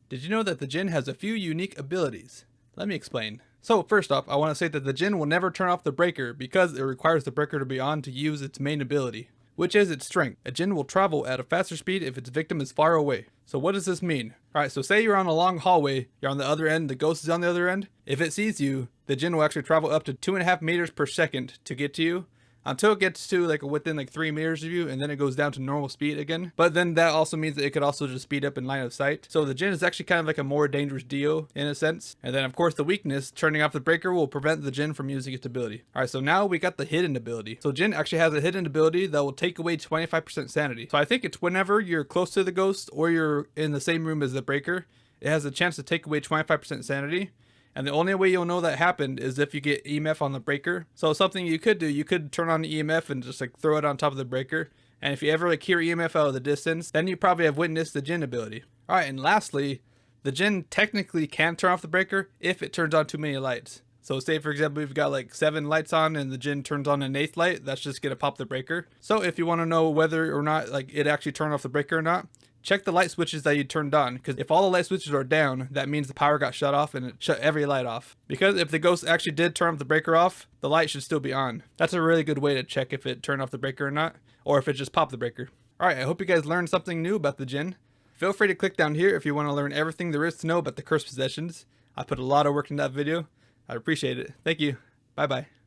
Did you know that the Jinn has a few unique abilities? Let me explain. So first off, I want to say that the Jinn will never turn off the breaker because it requires the breaker to be on to use its main ability, which is its strength. A Jinn will travel at a faster speed if its victim is far away. So what does this mean? Alright, so say you're on a long hallway, you're on the other end, the ghost is on the other end. If it sees you, the Jinn will actually travel up to 2.5 meters per second to get to you, until it gets to within 3 meters of you, and then it goes down to normal speed again. But then that also means that it could also just speed up in line of sight. So the Jinn is actually kind of like a more dangerous Dio in a sense. And then of course the weakness, turning off the breaker will prevent the Jinn from using its ability. Alright, so now we got the hidden ability. So Jinn actually has a hidden ability that will take away 25% sanity. So I think it's whenever you're close to the ghost or you're in the same room as the breaker, it has a chance to take away 25% sanity. And the only way you'll know that happened is if you get EMF on the breaker. So something you could do, you could turn on the EMF and just throw it on top of the breaker. And if you ever hear EMF out of the distance, then you probably have witnessed the Jinn ability. Alright, and lastly, the Jinn technically can turn off the breaker if it turns on too many lights. So say for example, we've got 7 lights on and the Jinn turns on an 8th light, that's just gonna pop the breaker. So if you want to know whether or not it actually turned off the breaker or not, check the light switches that you turned on, because if all the light switches are down, that means the power got shut off and it shut every light off. Because if the ghost actually did turn off the breaker off, the light should still be on. That's a really good way to check if it turned off the breaker or not, or if it just popped the breaker. Alright, I hope you guys learned something new about the Jinn. Feel free to click down here if you want to learn everything there is to know about the cursed possessions. I put a lot of work in that video. I appreciate it. Thank you. Bye bye.